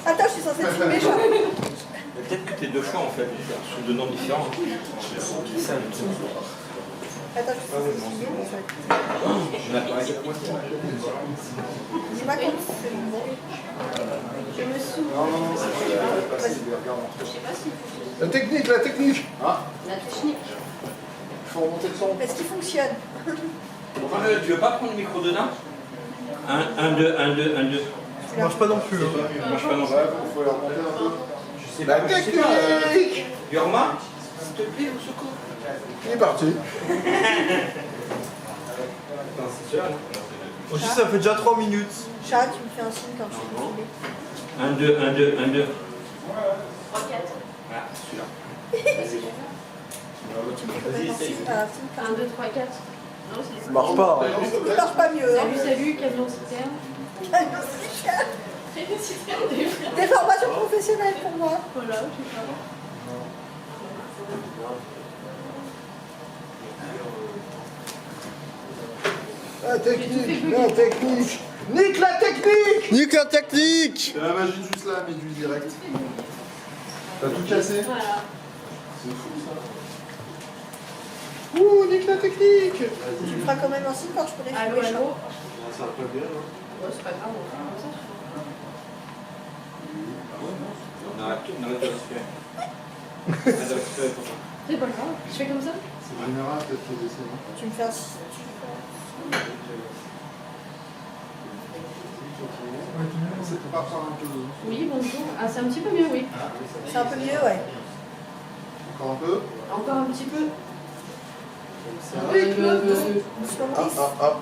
Attends, je suis censée te filmer, genre. Peut-être que tes deux choix en fait sous deux noms différents. C'est ça le truc. Attends, je suis censée te filmer, mais ça va être... Dis-moi quand c'est bon. Je me souviens. La technique, la technique. Ah, La technique. il faut remonter le son. Est-ce qu'il fonctionne? Tu veux pas prendre le micro dedans 1, 2, 1, 2, 1, 2. Ça marche pas non plus. Hein. Ça marche pas non plus. Ouais, il faut le remonter un peu. Je sais La pas, je sais pas. technique. Yorma, s'il te plaît, au secours. Il est parti. Attends, c'est celui-là, non Aussi, ça fait déjà 3 minutes. Chat, tu me fais un signe quand je suis filmé. 1, 2, 1, 2, 1, 2. 3, 4. Voilà, celui-là. Tu me fais un signe, un signe quand 1, 2, 3, 4. Non, Ça c'est marche pas. Hein. ça marche pas mieux. Hein. Salut, camion citerne. Des formations professionnelles pour moi. Voilà, je sais pas. La technique, la technique. Nique la technique. Nique la technique. C'est la magie de juste là, mais du direct. T'as tout cassé? Voilà. C'est fou ça. Ouh, nique la technique. Tu me feras quand même un signe quand je pourrai Allô, filmer. allô. Ça va pas bien, hein? Ouais, c'est pas grave, on fait comme ça. On arrête tout, on arrête de respirer. On arrête de respirer pour ça. C'est pas grave, je fais comme ça. C'est général, peut-être que c'est non? Tu me fais un signe. C'est pas faire un peu. Oui, bonjour. Ah, c'est un petit peu mieux, oui. C'est un peu mieux, ouais. Encore un peu? Encore un petit peu. Sur Ah, 10. ah, ah.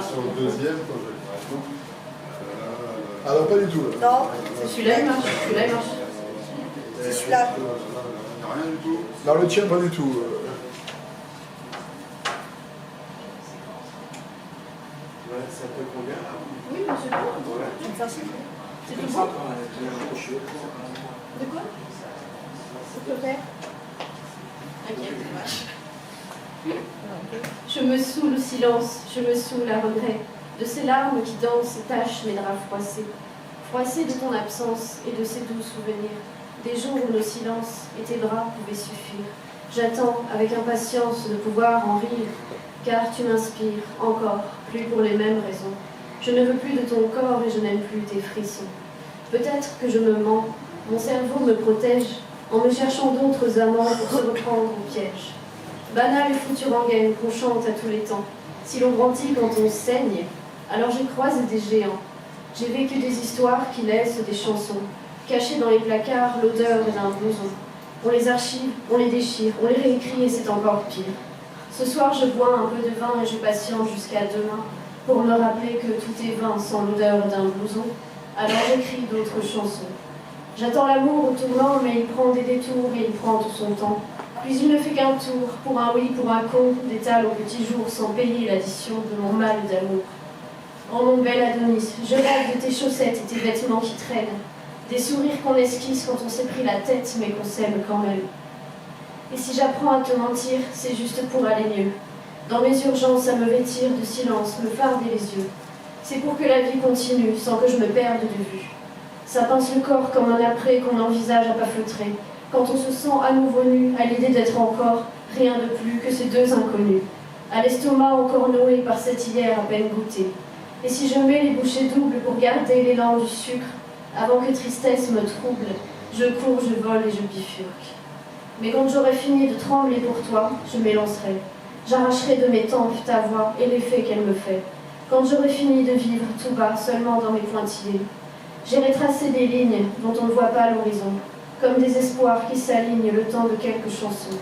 Sur le deuxième, quand j'ai. Ah non, pas du tout. Là. Non, c'est Celui-là, il marche. Celui-là, il marche. C'est celui-là. Il n'y a rien du tout. Dans le tien, pas du tout. Ouais, ça peut combien là? Oui, monsieur. Tu me fais un signe. C'est Comme tout ça, bon. quand on a un cheveu. De quoi? S'il te plaît. Ok, je me saoule au silence, je me saoule à regret, de ces larmes qui dansent et tachent mes draps froissés. Froissés de ton absence et de ces doux souvenirs, des jours où nos silences et tes bras pouvaient suffire. J'attends avec impatience de pouvoir en rire, car tu m'inspires encore, plus pour les mêmes raisons. Je ne veux plus de ton corps et je n'aime plus tes frissons. Peut-être que je me mens, mon cerveau me protège, en me cherchant d'autres amants pour se reprendre au piège. Banale et foutue rengaine qu'on chante à tous les temps. Si l'on grandit quand on saigne, alors j'ai croisé des géants. J'ai vécu des histoires qui laissent des chansons, cachées dans les placards l'odeur d'un blouson. On les archive, on les déchire, on les réécrit et c'est encore pire. Ce soir je bois un peu de vin et je patiente jusqu'à demain pour me rappeler que tout est vain sans l'odeur d'un blouson. Alors j'écris d'autres chansons. J'attends l'amour au tournant, mais il prend des détours et il prend tout son temps. Puis il ne fait qu'un tour, pour un oui, pour un con, d'étal au petit jour sans payer l'addition de mon mal d'amour. Oh mon bel Adonis, je rêve de tes chaussettes et tes vêtements qui traînent, des sourires qu'on esquisse quand on s'est pris la tête, mais qu'on s'aime quand même. Et si j'apprends à te mentir, c'est juste pour aller mieux. Dans mes urgences, à me vêtir de silence, me farder les yeux. C'est pour que la vie continue, sans que je me perde de vue. Ça pince le corps comme un après qu'on envisage à pas feutrer, quand on se sent à nouveau nu, à l'idée d'être encore rien de plus que ces deux inconnus, à l'estomac encore noué par cet hier à peine goûté. Et si je mets les bouchées doubles pour garder l'élan du sucre, avant que tristesse me trouble, je cours, je vole et je bifurque. Mais quand j'aurai fini de trembler pour toi, je m'élancerai. J'arracherai de mes tempes ta voix et l'effet qu'elle me fait. Quand j'aurai fini de vivre tout bas, seulement dans mes pointillés, j'irai tracer des lignes dont on ne voit pas l'horizon, comme des espoirs qui s'alignent le temps de quelques chansons.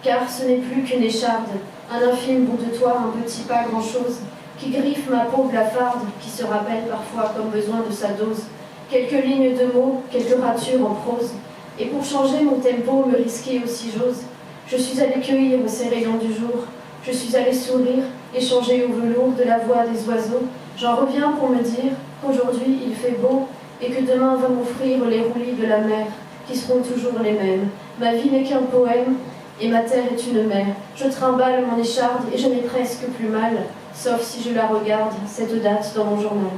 Car ce n'est plus qu'une écharde, un infime bout de toi, un petit pas grand-chose, qui griffe ma peau blafarde, qui se rappelle parfois comme besoin de sa dose, quelques lignes de mots, quelques ratures en prose, et pour changer mon tempo, me risquer aussi j'ose. Je suis allée cueillir ces rayons du jour, je suis allée sourire, échanger au velours de la voix des oiseaux. J'en reviens pour me dire qu'aujourd'hui il fait beau, et que demain va m'offrir les roulis de la mer, qui seront toujours les mêmes. Ma vie n'est qu'un poème, et ma terre est une mer. Je trimballe mon écharde, et je n'ai presque plus mal, sauf si je la regarde, cette date dans mon journal.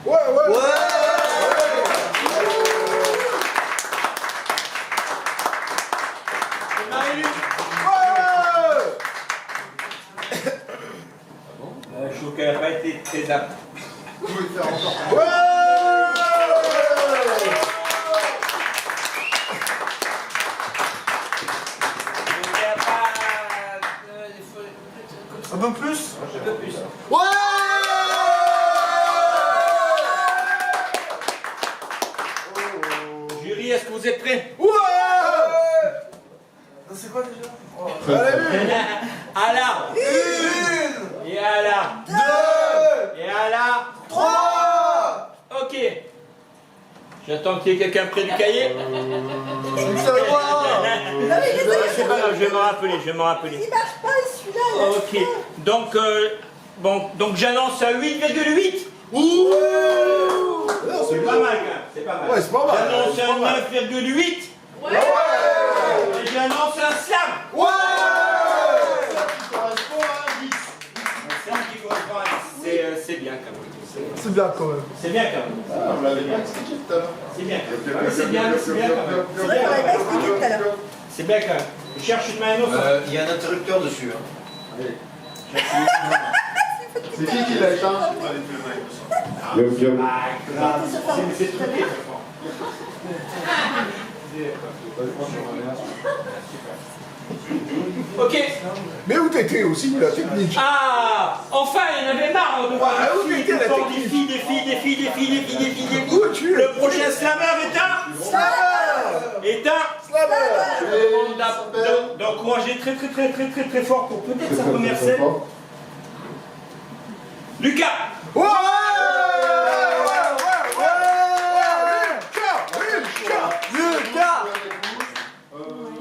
Ouais, ouais, ouais. étape. Vous pouvez faire encore. Ouais. Un peu plus? Un peu plus. Ouais. Jury, est-ce que vous êtes prêts? Ouais. C'est quoi déjà? Allez. À la. Une, Et à la. deux, Et à la. trois. Ok. J'attends qu'il y ait quelqu'un près du cahier. C'est moi. C'est pas grave, je vais me rappeler, Il marche pas, celui-là. Ok. Donc, donc j'annonce à 8,8. Ouh. Non, C'est pas mal quand même, c'est pas mal. Ouais, c'est pas mal. J'annonce C'est pas un mal. 9,8. Ouais. Et j'annonce un slam. Ouais. Un slam qui correspond à 10. C'est bien quand même. C'est bien quand même. C'est bien quand même. Ah, on l'avait pas expliqué tout à l'heure. C'est bien. C'est bien, c'est bien quand même. C'est vrai qu'on l'avait pas expliqué tout à l'heure. C'est bien quand même. Je cherche une main Il y a un interrupteur dessus. Hein. C'est qui l'a éteint? Ah, grave. C'est truqué, je crois. Ok. Mais où t'étais aussi la technique? Ah, enfin, il y en avait marre de voir Ah, où des était la filles, technique? des filles. Où tu es? Le prochain slammer est un. Je vous demande d'encourager très fort pour peut-être sa première scène. Lucas. Ouais.